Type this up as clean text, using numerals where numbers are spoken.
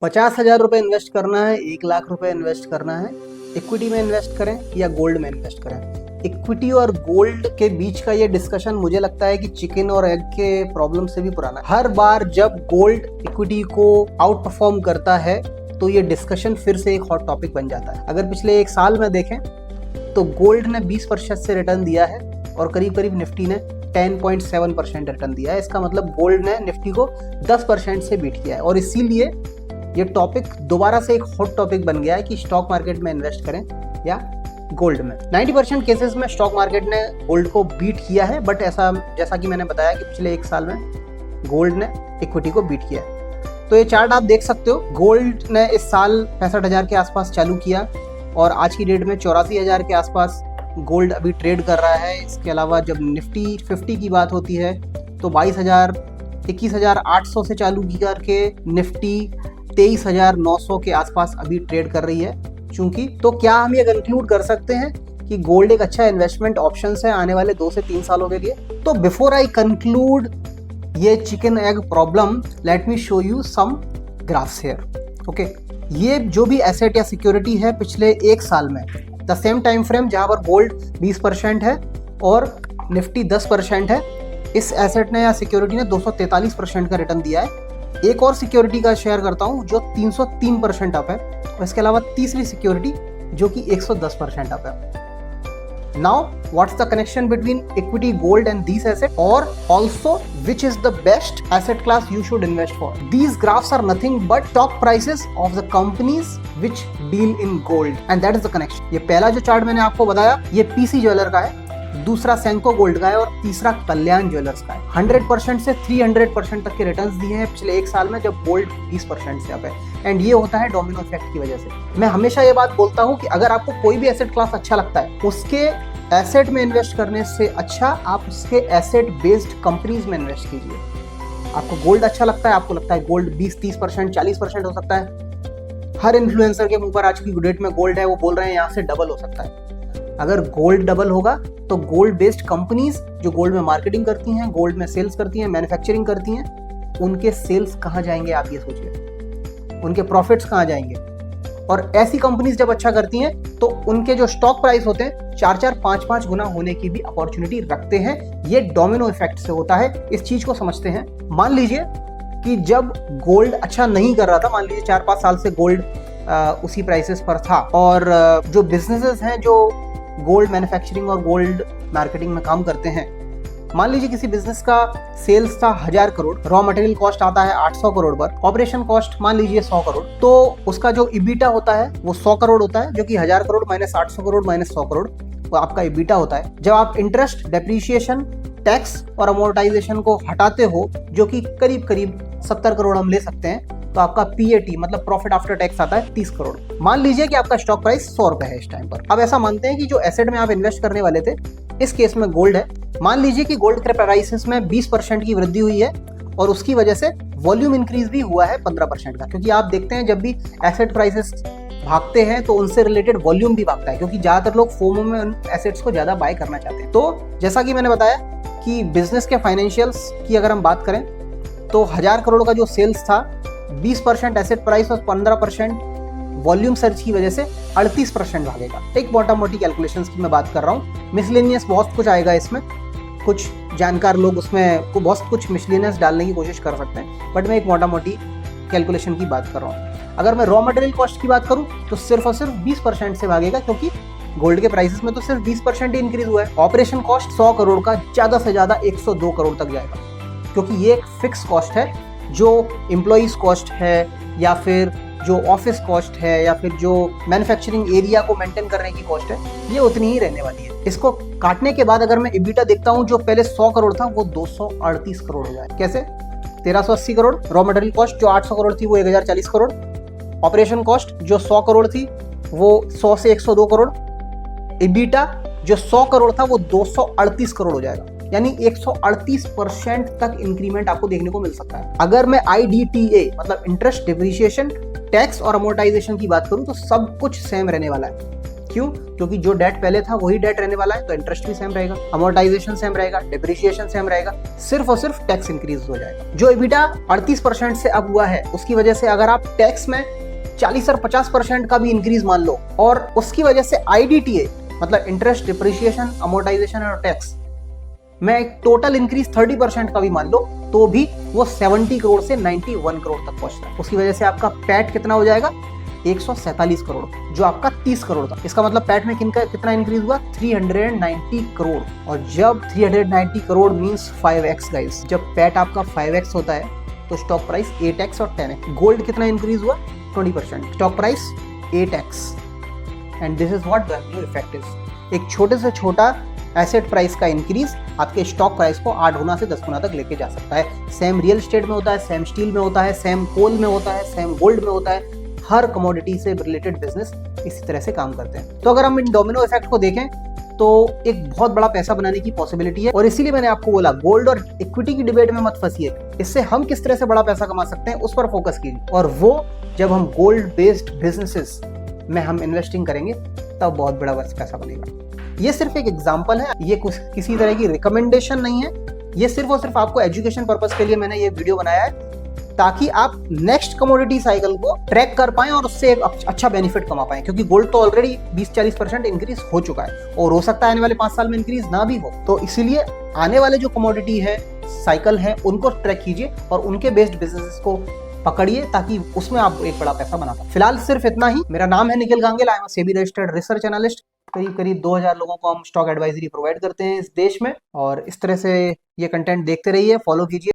50,000 रुपये इन्वेस्ट करना है, 1 लाख रुपए इन्वेस्ट करना है, इक्विटी में इन्वेस्ट करें या गोल्ड में इन्वेस्ट करें। इक्विटी और गोल्ड के बीच का ये डिस्कशन मुझे लगता है कि चिकन और एग के प्रॉब्लम से भी पुराना है। हर बार जब गोल्ड इक्विटी को आउट परफॉर्म करता है तो ये डिस्कशन फिर से एक हॉट टॉपिक बन जाता है। अगर पिछले 1 साल में देखें तो गोल्ड ने 20% से रिटर्न दिया है और करीब करीब निफ्टी ने 10.7% रिटर्न दिया है। इसका मतलब गोल्ड ने निफ्टी को 10% से बीट किया है और इसीलिए ये टॉपिक दोबारा से एक हॉट टॉपिक बन गया है कि स्टॉक मार्केट में इन्वेस्ट करें या गोल्ड में। 90% केसेस में स्टॉक मार्केट ने गोल्ड को बीट किया है, बट ऐसा जैसा कि मैंने बताया कि पिछले 1 साल में गोल्ड ने इक्विटी को बीट किया है। तो ये चार्ट आप देख सकते हो, गोल्ड ने इस साल 65,000 के आसपास चालू किया और आज की डेट में 84,000 के आसपास गोल्ड अभी ट्रेड कर रहा है। इसके अलावा जब निफ्टी 50 की बात होती है तो 21,800 से चालू करके निफ्टी 23,900 के आसपास अभी ट्रेड कर रही है। चूंकि तो क्या हम ये कंक्लूड कर सकते हैं कि गोल्ड एक अच्छा इन्वेस्टमेंट ऑप्शन है आने वाले 2 से 3 सालों के लिए? तो बिफोर आई कंक्लूड ये chicken egg problem, let me show you some graphs here. Okay, ये जो भी एसेट या सिक्योरिटी है पिछले 1 साल में, द सेम टाइम फ्रेम जहां पर गोल्ड 20% है और निफ्टी 10% है, इस एसेट ने या सिक्योरिटी ने 243% का रिटर्न दिया है। एक और सिक्योरिटी का शेयर करता हूं जो 303% अप है और इसके अलावा तीसरी सिक्योरिटी जो कि 110% अप है। Now what's the connection between equity, gold and these asset, और also which is the best asset class you should invest for? These graphs are nothing but stock prices of the companies which deal in gold and that is the connection. ये पहला जो chart मैंने आपको बताया ये PC jeweller का है, दूसरा सेंको गोल्ड का है और तीसरा कल्याण ज्वेलर्स का है। 100% से 300% तक के रिटर्न्स दिए हैं पिछले 1 साल में जब गोल्ड 20% से अप है। एंड ये होता है डोमिनो इफेक्ट की वजह से। मैं हमेशा ये बात बोलता हूँ कि अगर आपको कोई भी एसेट क्लास अच्छा लगता है, उसके एसेट में इन्वेस्ट करने से अच्छा आप उसके एसेट बेस्ड कंपनीज में इन्वेस्ट कीजिए। आपको गोल्ड अच्छा लगता है, आपको लगता है गोल्ड 20-30%, 40% हो सकता है। हर इन्फ्लुएंसर के मुंह पर आज की डेट में गोल्ड है, वो बोल रहे हैं यहाँ से डबल हो सकता है। अगर गोल्ड डबल होगा तो गोल्ड बेस्ड कंपनीज जो गोल्ड में मार्केटिंग करती हैं, गोल्ड में सेल्स करती हैं, मैन्युफैक्चरिंग करती हैं, उनके सेल्स कहाँ जाएंगे आप ये सोचिए, उनके प्रॉफिट्स कहाँ जाएंगे। और ऐसी कंपनीज जब अच्छा करती हैं तो उनके जो स्टॉक प्राइस होते हैं 4-4, 5-5 गुना होने की भी अपॉर्चुनिटी रखते हैं। ये डोमिनो इफेक्ट से होता है, इस चीज को समझते हैं। मान लीजिए कि जब गोल्ड अच्छा नहीं कर रहा था, मान लीजिए 4-5 साल से गोल्ड उसी प्राइसेस पर था और जो बिजनेसेस हैं जो गोल्ड मैन्युफैक्चरिंग और गोल्ड मार्केटिंग में काम करते हैं, मान लीजिए किसी बिजनेस का सेल्स था 1000 करोड़, रॉ मटेरियल कॉस्ट आता है 800 करोड़ पर, ऑपरेशन कॉस्ट मान लीजिए 100 करोड़, तो उसका जो इबीटा होता है वो 100 करोड़ होता है, जो कि 1000 करोड़ माइनस 800 करोड़ माइनस 100 करोड़ वो आपका इबीटा होता है। जब आप इंटरेस्ट, डेप्रीशिएशन, टैक्स और अमोर्टाइजेशन को हटाते हो, जो कि करीब करीब 70 करोड़ हम ले सकते हैं, तो आपका पीएटी मतलब प्रॉफिट आफ्टर टैक्स आता है 30 करोड़। मान लीजिए कि आपका स्टॉक प्राइस 100 रुपए है इस टाइम पर। अब ऐसा मानते हैं कि जो एसेट में आप इन्वेस्ट करने वाले थे, इस केस में गोल्ड है, मान लीजिए कि गोल्ड के प्राइसेस में 20% की वृद्धि हुई है और उसकी वजह से वॉल्यूम इंक्रीज भी हुआ है 15% का। क्योंकि आप देखते हैं जब भी एसेट प्राइसेस भागते हैं तो उनसे रिलेटेड वॉल्यूम भी भागता है, क्योंकि ज्यादातर लोग फोमो में उन एसेट्स को ज्यादा बाय करना चाहते हैं। तो जैसा कि मैंने बताया कि बिजनेस के फाइनेंशियल्स की अगर हम बात करें तो 1000 करोड़ का जो सेल्स था, 20% एसेट प्राइस और 15% वॉल्यूम सर्च की वजह से 38% भागेगा। एक मोटा मोटी कैलकुलेशंस की मैं बात कर रहा हूँ, मिसलेनियस बहुत कुछ आएगा इसमें, कुछ जानकार लोग उसमें को बहुत कुछ मिसलेनियस डालने की कोशिश कर सकते हैं, बट मैं एक मोटा मोटी कैलकुलेशन की बात कर रहा हूँ। अगर मैं रॉ मटेरियल कॉस्ट की बात करूँ तो सिर्फ और सिर्फ 20% से भागेगा, क्योंकि गोल्ड के प्राइसेस में तो सिर्फ 20% ही इंक्रीज हुआ है। ऑपरेशन कॉस्ट 100 करोड़ का ज्यादा से ज्यादा 102 करोड़ तक जाएगा, क्योंकि ये एक फिक्स कॉस्ट है। जो एम्प्लॉइज कॉस्ट है या फिर जो ऑफिस कॉस्ट है या फिर जो मैन्युफैक्चरिंग एरिया को मेंटेन करने की कॉस्ट है, ये उतनी ही रहने वाली है। इसको काटने के बाद अगर मैं इबिटा देखता हूँ, जो पहले 100 करोड़ था वो 238 करोड़ हो जाए। कैसे? 1380 करोड़ रॉ मटेरियल कॉस्ट, जो 800 करोड़ थी वो 1040 करोड़, ऑपरेशन कॉस्ट जो 100 करोड़ थी वो 100 से 102 करोड़, इबिटा जो 100 करोड़ था वो 238 करोड़ हो जाएगा। यानी 138% तक इंक्रीमेंट आपको देखने को मिल सकता है। अगर मैं IDTA मतलब इंटरेस्ट, डिप्रीशिएशन, टैक्स और अमोर्टाइजेशन की बात करूं तो सब कुछ सेम रहने वाला है। क्यों? क्योंकि जो डेट पहले था वही डेट रहने वाला है, तो इंटरेस्ट भी सेम रहेगा, अमोर्टाइजेशन सेम रहेगा, डिप्रिसिएशन सेम रहेगा, सिर्फ और सिर्फ टैक्स इंक्रीज हो जाएगा। जो EBITDA 38% से अब हुआ है, उसकी वजह से अगर आप टैक्स में 40 और 50% का भी इंक्रीज मान लो, और उसकी वजह से IDTA मतलब इंटरेस्ट, डिप्रिसिएशन, अमोर्टाइजेशन और टैक्स में एक टोटल इंक्रीज 30% का भी मान लो, तो भी वो 70 करोड़ से 91 करोड़ तक पहुंचता है। उसकी वजह से आपका पैट कितना हो जाएगा? 147 करोड़, जो आपका 30 करोड़ था। इसका मतलब पैट में कितना इंक्रीज हुआ? 390 करोड़। और जब 390 करोड़ मींस 5x गाइस। जब पैट आपका 5x होता है तो स्टॉक प्राइस 8x और 10x। गोल्ड कितना इंक्रीज हुआ? 20%। Stock price 8x। And this is what domino effect is. एक छोटे से छोटा एसेट प्राइस का इंक्रीज आपके स्टॉक प्राइस को 8 गुना से 10 गुना तक लेके जा सकता है। सेम रियल एस्टेट में होता है, सेम स्टील में होता है, सेम कोल में होता है, सेम गोल्ड में होता है। हर कमोडिटी से रिलेटेड बिजनेस इसी तरह से काम करते हैं। तो अगर हम इन डोमिनो इफेक्ट को देखें तो एक बहुत बड़ा पैसा बनाने की पॉसिबिलिटी है, और इसीलिए मैंने आपको बोला गोल्ड और इक्विटी की डिबेट में मत फंसिए। इससे हम किस तरह से बड़ा पैसा कमा सकते हैं उस पर फोकस कीजिए, और वो जब हम गोल्ड बेस्ड बिजनेसेस में हम इन्वेस्टिंग करेंगे तब बहुत बड़ा पैसा बनेगा। ये सिर्फ एक एग्जांपल है, ये कुछ किसी तरह की रिकमेंडेशन नहीं है। ये सिर्फ और सिर्फ आपको एजुकेशन पर्पस के लिए मैंने ये वीडियो बनाया है, ताकि आप नेक्स्ट कमोडिटी साइकिल को ट्रैक कर पाएं और उससे एक अच्छा बेनिफिट कमा पाएं। क्योंकि गोल्ड तो ऑलरेडी 20-40% इंक्रीज हो चुका है, और हो सकता है आने वाले 5 साल में इंक्रीज ना भी हो। तो इसीलिए आने वाले जो कमोडिटी है, साइकिल है, उनको ट्रैक कीजिए और उनके बेस्ड बिजनेस को पकड़िए, ताकि उसमें आप एक बड़ा पैसा बना पाए। फिलहाल सिर्फ इतना ही। मेरा नाम है Nikhil Gangel, I am SEBI registered research analyst. करीब 2000 लोगों को हम स्टॉक एडवाइजरी प्रोवाइड करते हैं इस देश में, और इस तरह से ये कंटेंट देखते रहिए, फॉलो कीजिए।